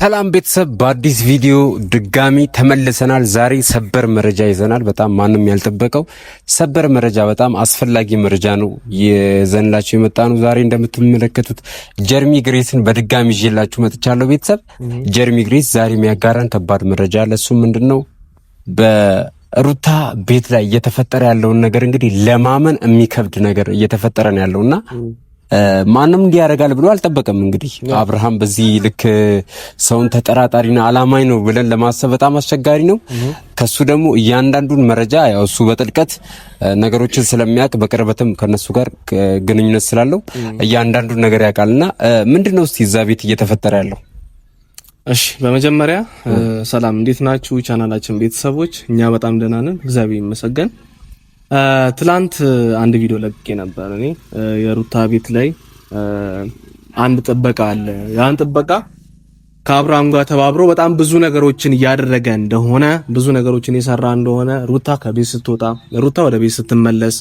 ሰላም ቤተሰብ በአዲስ ቪዲዮ ድጋሚ ተመልሰናል። ዛሬ ሰበር መረጃ ይዘናል። በጣም ማንም ያልጠበቀው ሰበር መረጃ፣ በጣም አስፈላጊ መረጃ ነው የዘንላችሁ የመጣ ነው። ዛሬ እንደምትመለከቱት ጀርሚ ግሬስን በድጋሚ ይዤላችሁ መጥቻለሁ። ቤተሰብ ጀርሚ ግሬስ ዛሬ የሚያጋራን ከባድ መረጃ አለ። እሱ ምንድነው? በሩታ ቤት ላይ እየተፈጠረ ያለውን ነገር እንግዲህ ለማመን የሚከብድ ነገር እየተፈጠረ ነው ያለውና ማንም እንዲያረጋል ብሎ አልጠበቀም። እንግዲህ አብርሃም በዚህ ልክ ሰውን ተጠራጣሪና አላማኝ ነው ብለን ለማሰብ በጣም አስቸጋሪ ነው። ከሱ ደግሞ እያንዳንዱን መረጃ ያው እሱ በጥልቀት ነገሮችን ስለሚያውቅ በቅርበትም ከነሱ ጋር ግንኙነት ስላለው እያንዳንዱን ነገር ያውቃልና ምንድነው እስቲ እዛ ቤት እየተፈጠረ ያለው? እሺ በመጀመሪያ ሰላም፣ እንዴት ናችሁ ቻናላችን ቤተሰቦች? እኛ በጣም ደህና ነን፣ እግዚአብሔር ይመስገን። ትላንት አንድ ቪዲዮ ለቅቄ ነበር። እኔ የሩታ ቤት ላይ አንድ ጥበቃ አለ። ያን ጥበቃ ከአብርሃም ጋር ተባብሮ በጣም ብዙ ነገሮችን እያደረገ እንደሆነ፣ ብዙ ነገሮችን የሰራ እንደሆነ፣ ሩታ ከቤት ስትወጣ፣ ሩታ ወደ ቤት ስትመለስ፣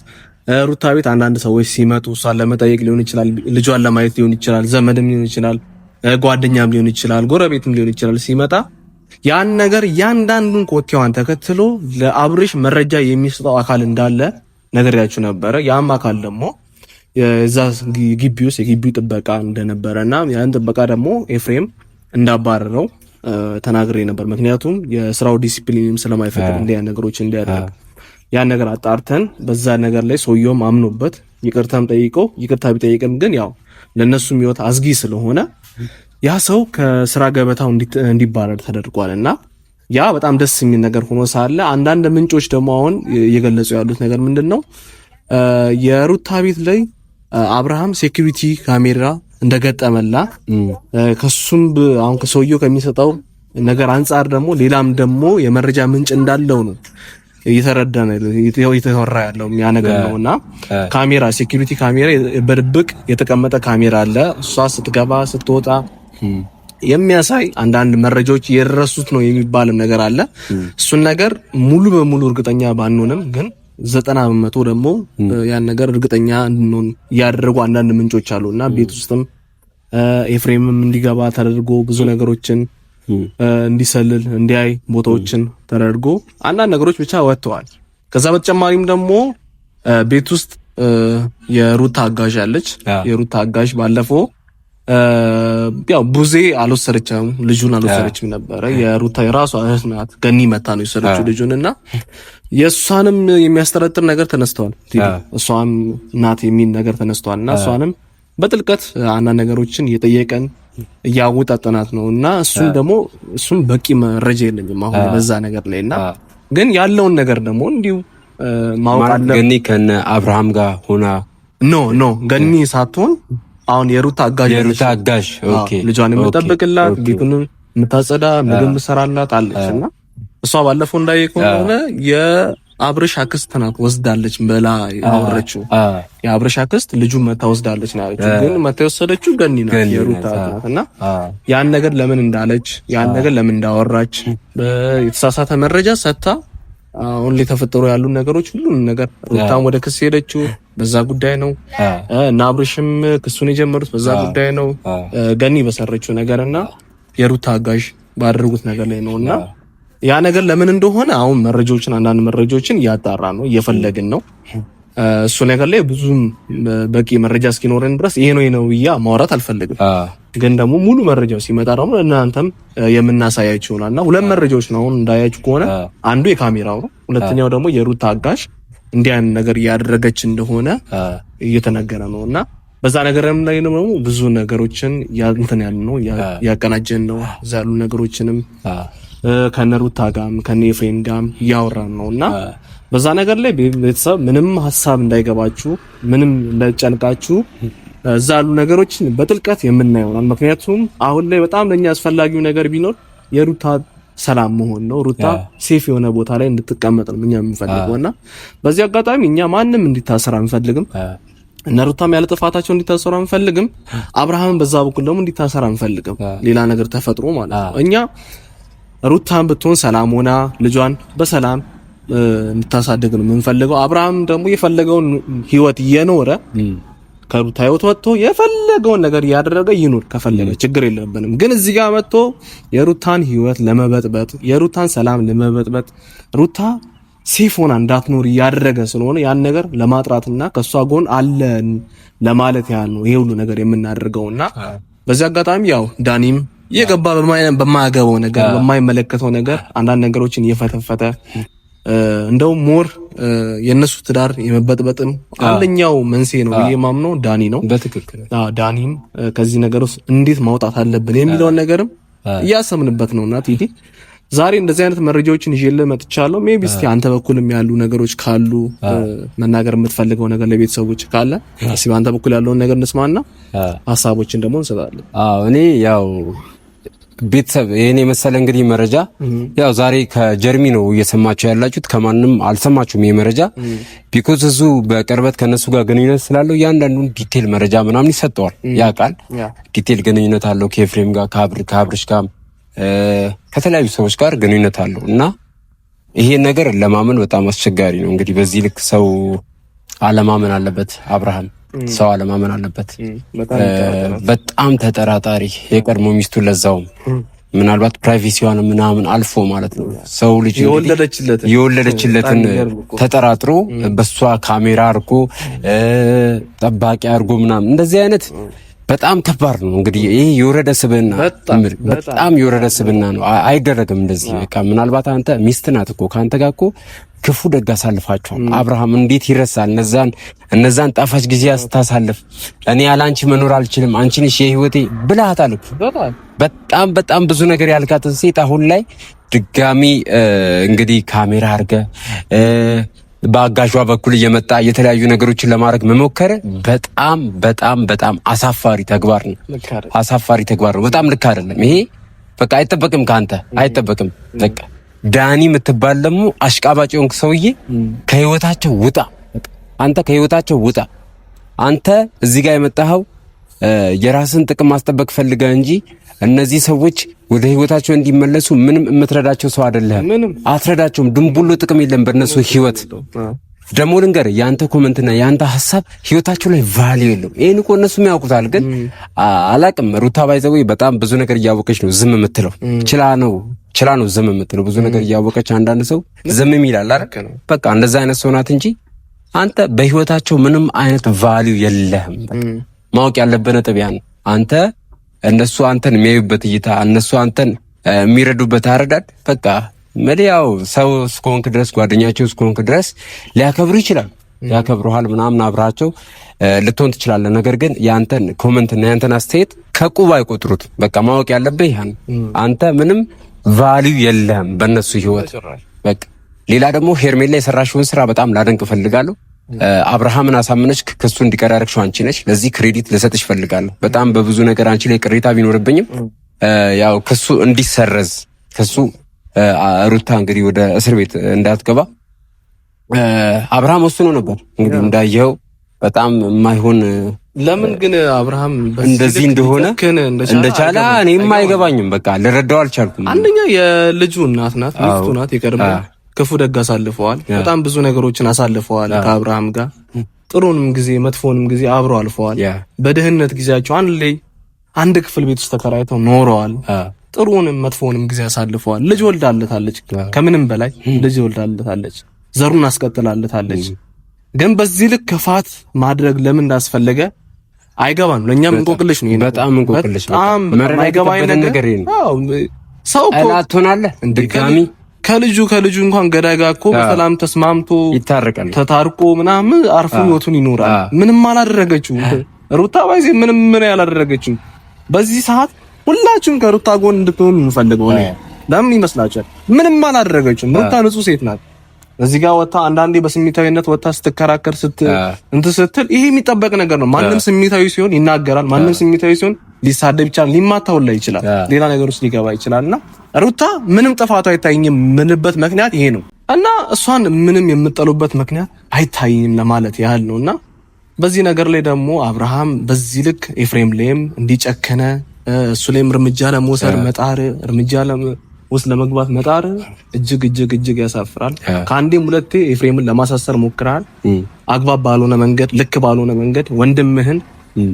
ሩታ ቤት አንዳንድ ሰዎች ሲመጡ እሷን ለመጠየቅ ሊሆን ይችላል፣ ልጇን ለማየት ሊሆን ይችላል፣ ዘመድም ሊሆን ይችላል፣ ጓደኛም ሊሆን ይችላል፣ ጎረቤትም ሊሆን ይችላል። ሲመጣ ያን ነገር ያንዳንዱን ኮቴዋን ተከትሎ ለአብርሽ መረጃ የሚሰጠው አካል እንዳለ ነገርያችሁ ነበረ። ያም አካል ደግሞ የዛ ግቢ ውስጥ የግቢው ጥበቃ እንደነበረና ያን ጥበቃ ደግሞ ኤፍሬም እንዳባረረው ተናግሬ ነበር። ምክንያቱም የስራው ዲሲፕሊንም ስለማይፈቅድ እንዲያ ነገሮች እንዲያደርግ ያን ነገር አጣርተን በዛ ነገር ላይ ሰውየውም አምኖበት ይቅርታም ጠይቀው ይቅርታ ቢጠይቅም ግን ያው ለነሱም ህይወት አዝጊ ስለሆነ ያ ሰው ከስራ ገበታው እንዲባረር ተደርጓልና ያ በጣም ደስ የሚል ነገር ሆኖ ሳለ አንዳንድ ምንጮች ደግሞ አሁን እየገለጹ ያሉት ነገር ምንድነው? የሩታ ቤት ላይ አብርሃም ሴኩሪቲ ካሜራ እንደገጠመላ ከሱም አሁን ከሰውየው ከሚሰጠው ነገር አንፃር ደግሞ ሌላም ደግሞ የመረጃ ምንጭ እንዳለው ነው እየተረዳነ እየተወራ ያለው ያ ነገር ነውና ካሜራ ሴኩሪቲ ካሜራ በድብቅ የተቀመጠ ካሜራ አለ። እሷ ስትገባ ስትወጣ የሚያሳይ አንዳንድ መረጃዎች የደረሱት ነው የሚባልም ነገር አለ። እሱን ነገር ሙሉ በሙሉ እርግጠኛ ባንሆንም ግን 90% ደግሞ ያን ነገር እርግጠኛ እንድንሆን ያደረጉ አንዳንድ ምንጮች አሉና ቤት ውስጥም ኤፍሬምም እንዲገባ ተደርጎ ብዙ ነገሮችን እንዲሰልል እንዲያይ ቦታዎችን ተደርጎ አንዳንድ ነገሮች ብቻ ወጥተዋል። ከዛ በተጨማሪም ደግሞ ቤት ውስጥ የሩታ አጋዥ አለች። የሩታ አጋዥ ባለፈው ያው ቡዜ አልወሰደችም፣ ልጁን አልወሰደችም ነበረ። የሩታ የራሷ እህት ናት፣ ገኒ መታ ነው የወሰደችው ልጁንና የእሷንም የሚያስጠረጥር ነገር ተነስተዋል። እሷም ናት የሚል ነገር ተነስተዋልና እሷንም በጥልቀት አንዳንድ ነገሮችን እየጠየቀን እያወጣጠናት ነውና እሱም በቂ መረጃ የለኝም አሁን በዛ ነገር ላይና ግን ያለውን ነገር ደግሞ እንዲሁ ማወቅ አለ። ገኒ ከነ አብርሃም ጋር ሆና ኖ ገኒ ሳትሆን አሁን የሩታ አጋዥ ኦኬ፣ ልጇን የምትጠብቅላት ቤቱን የምታጸዳ ምግብ የምትሰራላት አለችና እሷ ባለፈው እንዳየከሆነ የአብርሽ አክስት ናት ወስዳለች በላ ያወረችው። የአብርሽ አክስት ልጁን መታ ወስዳለች ነው ያለችው። ግን መታ የወሰደችው ገኒ ናት የሩታ ናትና ያን ነገር ለምን እንዳለች ያን ነገር ለምን እንዳወራች የተሳሳተ መረጃ ሰጥታ አሁን ላይ ተፈጠሩ ያሉ ነገሮች ሁሉን ነገር ሩታም ወደ ክስ ሄደችው በዛ ጉዳይ ነው እና አብርሽም ክሱን የጀመሩት በዛ ጉዳይ ነው። ገኒ በሰረችው ነገርና የሩታ አጋዥ ባደረጉት ነገር ላይ ነውና ያ ነገር ለምን እንደሆነ አሁን አንዳንድ መረጃዎችን እያጣራ ነው እየፈለግን ነው። እሱ ነገር ላይ ብዙም በቂ መረጃ እስኪኖረን ድረስ ይሄ ነው ብዬ ማውራት አልፈልግም። ግን ደግሞ ሙሉ መረጃው ሲመጣ ደግሞ እናንተም የምናሳያችሁ ይሆናልና ሁለት መረጃዎች ነው አሁን እንዳያችሁ ከሆነ አንዱ የካሜራው ነው፣ ሁለተኛው ደግሞ የሩታ አጋዥ እንዲያን ነገር ያደረገች እንደሆነ እየተነገረ ነውና በዛ ነገርም ላይ ነው ብዙ ነገሮችን ያቀናጀን ነው። እዛ ያሉ ነገሮችንም ከነሩታ ጋርም ከነኤፍሬም ጋርም ያወራን ነውና በዛ ነገር ላይ ቤተሰብ ምንም ሐሳብ እንዳይገባችሁ፣ ምንም እንዳይጨንቃችሁ እዛ ያሉ ነገሮችን በጥልቀት የምናየው ነው። ምክንያቱም አሁን ላይ በጣም ለኛ አስፈላጊው ነገር ቢኖር የሩታ ሰላም መሆን ነው። ሩታ ሴፍ የሆነ ቦታ ላይ እንድትቀመጥ ነው እኛ የምንፈልገውና በዚህ አጋጣሚ እኛ ማንም እንዲታሰር አንፈልግም። እና ሩታም ያለ ጥፋታቸው እንዲታሰሩ አንፈልግም። አብርሃም በዛ በኩል ደግሞ እንዲታሰር አንፈልግም። ሌላ ነገር ተፈጥሮ ማለት ነው። እኛ ሩታም ብትሆን ሰላም ሆና ልጇን በሰላም እንድታሳድግ ነው የምንፈልገው። አብርሃም ደግሞ የፈለገውን ህይወት እየኖረ ከሩታ ህይወት ወጥቶ የፈለገውን ነገር ያደረገ ይኑር ከፈለገ ችግር የለብንም። ግን እዚህ ጋር መጥቶ የሩታን ህይወት ለመበጥበጥ የሩታን ሰላም ለመበጥበጥ ሩታ ሴፍ ሆና እንዳትኖር ያደረገ ስለሆነ ያን ነገር ለማጥራትና ከሷ ጎን አለን ለማለት ያህል ነው ይሄ ሁሉ ነገር የምናደርገውና በዚህ አጋጣሚ ያው ዳኒም የገባ በማያገባው ነገር በማይመለከተው ነገር አንዳንድ ነገሮችን እየፈተፈተ እንደው ሞር የነሱ ትዳር የመበጥበጥም አንደኛው መንስኤ ነው ብዬ ማምነው ዳኒ ነው። በትክክል ዳኒም ከዚህ ነገር ውስጥ እንዴት ማውጣት አለብን የሚለውን ነገርም እያሰብንበት ነውና ቲቲ ዛሬ እንደዚህ አይነት መረጃዎችን ይዤልህ መጥቻለሁ። ሜቢ እስኪ አንተ በኩልም ያሉ ነገሮች ካሉ መናገር የምትፈልገው ነገር ለቤተሰቦች ካለ እስኪ በአንተ በኩል ያለውን ነገር እንስማና ሀሳቦችን ደግሞ እንሰጣለን። እኔ ያው ቤተሰብ የኔ መሰለ እንግዲህ መረጃ ያው ዛሬ ከጀርሚ ነው እየሰማችሁ ያላችሁት፣ ከማንም አልሰማችሁም። ይሄ መረጃ ቢኮዝ እሱ በቅርበት ከነሱ ጋር ግንኙነት ስላለው እያንዳንዱን ዲቴል መረጃ ምናምን ይሰጠዋል። ያ ቃል ዲቴል ግንኙነት አለው ከኤፍሬም ጋር ከአብርሽ ጋር ከተለያዩ ሰዎች ጋር ግንኙነት አለው እና ይሄ ነገር ለማመን በጣም አስቸጋሪ ነው። እንግዲህ በዚህ ልክ ሰው አለማመን አለበት። አብርሃም ሰው አለማመን አለበት። በጣም ተጠራጣሪ የቀድሞ ሚስቱ ለዛውም ምናልባት ፕራይቬሲዋን ምናምን አልፎ ማለት ነው ሰው ልጅ የወለደችለትን ተጠራጥሮ በሷ ካሜራ አርጎ ጠባቂ አርጎ ምናምን እንደዚህ አይነት በጣም ከባድ ነው። እንግዲህ ይሄ የወረደ ስብዕና በጣም የወረደ ስብዕና ነው። አይደረግም እንደዚህ። በቃ ምናልባት አንተ ሚስት ናት እኮ ካንተ ጋር እኮ ክፉ ደግ አሳልፋችኋል። አብርሃም እንዴት ይረሳል? እነዛን ጣፋጭ ጊዜ አስታሳልፍ እኔ ያላንቺ መኖር አልችልም አንቺ ነሽ የህይወቴ ብለሃታል እኮ። በጣም ብዙ ነገር ያልካትን ሴት አሁን ላይ ድጋሚ እንግዲህ ካሜራ አድርገ በአጋዧ በኩል እየመጣ የተለያዩ ነገሮችን ለማድረግ መሞከር በጣም አሳፋሪ ተግባር ነው። አሳፋሪ ተግባር ነው። በጣም ልክ አይደለም ይሄ። በቃ አይጠበቅም፣ ካንተ አይጠበቅም። በቃ ዳኒ የምትባል ደግሞ አሽቃባጭ የሆንክ ሰውዬ ከህይወታቸው ውጣ። አንተ ከህይወታቸው ውጣ። አንተ እዚህ ጋር የመጣኸው የራስን ጥቅም ማስጠበቅ ፈልገህ እንጂ እነዚህ ሰዎች ወደ ህይወታቸው እንዲመለሱ ምንም የምትረዳቸው ሰው አይደለም። አትረዳቸውም። ድንቡሎ ጥቅም የለም በእነሱ ህይወት። ደግሞ ልንገርህ ያንተ ኮመንትና ያንተ ሐሳብ ህይወታቸው ላይ ቫልዩ የለውም። ይሄን እኮ እነሱም ያውቁታል። ግን አላቅም ሩታ ባይዘው በጣም ብዙ ነገር እያወቀች ነው ዝም የምትለው። ችላ ነው ዝም የምትለው። ብዙ ነገር እያወቀች አንዳንድ ሰው ዝም ይላል አይደል? በቃ እንደዛ አይነት ሰው ናት እንጂ አንተ በህይወታቸው ምንም አይነት ቫልዩ የለህም። ማወቅ ያለብህ ነጥብ ያን አንተ እነሱ አንተን የሚያዩበት እይታ እነሱ አንተን የሚረዱበት አረዳድ በቃ መዲያው ሰው እስከሆንክ ድረስ ጓደኛቸው እስከሆንክ ድረስ ሊያከብሩ ይችላል። ያከብሩሃል ምናምን አብራቸው ልትሆን ትችላለህ። ነገር ግን ያንተን ኮሜንትና ያንተን አስተያየት ከቁብ አይቆጥሩት። በቃ ማወቅ ያለብህ ያን አንተ ምንም ቫልዩ የለህም በእነሱ ህይወት። በቃ ሌላ ደግሞ ሄርሜላ የሰራሽውን ስራ በጣም ላደንቅ እፈልጋለሁ። አብርሃምን አሳምነሽ ክሱ እንዲቀራረክሽው አንቺ ነሽ። ለዚህ ክሬዲት ልሰጥሽ ፈልጋለሁ። በጣም በብዙ ነገር አንቺ ላይ ቅሬታ ቢኖርብኝም ያው ክሱ እንዲሰረዝ ክሱ ሩታ እንግዲህ ወደ እስር ቤት እንዳትገባ አብርሃም ወስኖ ነበር። እንግዲህ እንዳየው በጣም የማይሆን ለምን ግን አብርሃም እንደዚህ እንደቻለ እኔም አይገባኝም። በቃ ልረዳው አልቻልኩም። አንደኛ የልጁ እናት ናት፣ ሚስቱ ናት። የቀድሞ ክፉ ደግ አሳልፈዋል። በጣም ብዙ ነገሮችን አሳልፈዋል ከአብርሃም ጋር። ጥሩንም ጊዜ መጥፎንም ጊዜ አብረው አልፈዋል። በድህነት ጊዜያቸው አንድ ክፍል ቤት ውስጥ ተከራይተው ኖረዋል። ጥሩንም መጥፎንም ጊዜ አሳልፈዋል። ልጅ ወልዳለታለች። ከምንም በላይ ልጅ ወልዳለታለች። ዘሩን አስቀጥላለታለች። ግን በዚህ ልክ ክፋት ማድረግ ለምን እንዳስፈለገ አይገባንም። ለኛም እንቆቅልሽ ነው። በጣም እንቆቅልሽ ነው። በጣም አይገባኝ ነገር ሰው እኮ አላቶናለ ድጋሚ ከልጁ እንኳን ገዳይ ጋር እኮ በሰላም ተስማምቶ ይታረቃል። ተታርቆ ምናምን አርፎ ህይወቱን ይኖራል። ምንም አላደረገችው ሩታ ባይዜ ምን ያላደረገችው። በዚህ ሰዓት ሁላችሁም ከሩታ ጎን እንድትሆኑ እንፈልገው ነው። ለምን ይመስላችኋል? ምንም አላደረገችው። ሩታ ንጹህ ሴት ናት። እዚህ ጋር ወጣ አንዳንዴ በስሜታዊነት ወጣ ስትከራከር ስትል ይሄ የሚጠበቅ ነገር ነው። ማንም ስሜታዊ ሲሆን ይናገራል። ማንም ስሜታዊ ሲሆን ሊሳደብ ይችላል፣ ሊማታው ላይ ይችላል፣ ሌላ ነገር ውስጥ ሊገባ ይችላልና ሩታ ምንም ጥፋቱ አይታየኝም ምንበት ምክንያት ይሄ ነው እና እሷን ምንም የምጠሉበት ምክንያት አይታየኝም ለማለት ያህል ነውና በዚህ ነገር ላይ ደግሞ አብርሃም በዚህ ልክ ኤፍሬም ላይም እንዲጨከነ እሱ ላይም እርምጃ ለመውሰድ መጣር እርምጃ ውስጥ ለመግባት መጣር እጅግ ያሳፍራል። ከአንዴም ሁለቴ ኤፍሬምን ለማሳሰር ሞክራል። አግባብ ባልሆነ መንገድ፣ ልክ ባልሆነ መንገድ ወንድምህን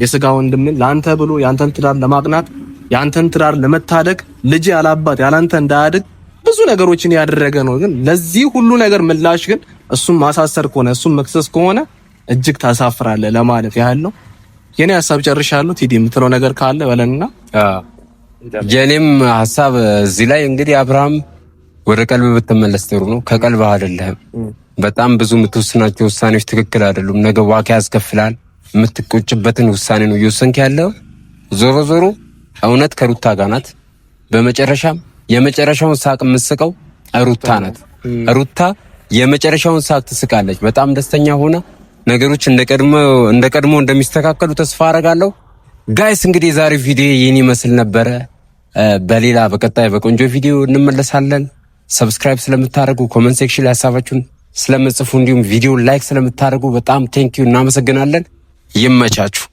የስጋ ወንድምህን ለአንተ ብሎ ያንተን ትዳር ለማቅናት ያንተን ትዳር ለመታደግ ልጅ ያላባት ያላንተ እንዳያድግ ብዙ ነገሮችን ያደረገ ነው። ግን ለዚህ ሁሉ ነገር ምላሽ ግን እሱም ማሳሰር ከሆነ እሱም መክሰስ ከሆነ እጅግ ታሳፍራለህ ለማለት ያህል ነው። የኔ ሐሳብ ጨርሻለሁ። ቲዲ የምትለው ነገር ካለ በለንና። የኔም ሐሳብ እዚህ ላይ እንግዲህ አብርሃም ወደ ቀልብ ብትመለስ ጥሩ ነው። ከቀልብ አይደለም። በጣም ብዙ የምትወስናቸው ውሳኔዎች ትክክል አይደሉም። ነገ ዋጋ ያስከፍላል። የምትቆጭበትን ውሳኔ ነው እየወሰንክ ያለው። ዞሮ ዞሮ እውነት ከሩታ ጋር ናት። በመጨረሻም የመጨረሻውን ሳቅ የምትስቀው ሩታ ናት። ሩታ የመጨረሻውን ሳቅ ትስቃለች። በጣም ደስተኛ ሆና ነገሮች እንደቀድሞ እንደሚስተካከሉ ተስፋ አደርጋለሁ። ጋይስ እንግዲህ የዛሬው ቪዲዮ ይህን ይመስል ነበረ። በሌላ በቀጣይ በቆንጆ ቪዲዮ እንመለሳለን። ሰብስክራይብ ስለምታደርጉ፣ ኮሜንት ሴክሽን ላይ ሀሳባችሁን ስለምጽፉ፣ እንዲሁም ቪዲዮ ላይክ ስለምታደርጉ በጣም ቴንኪዩ እናመሰግናለን። ይመቻችሁ።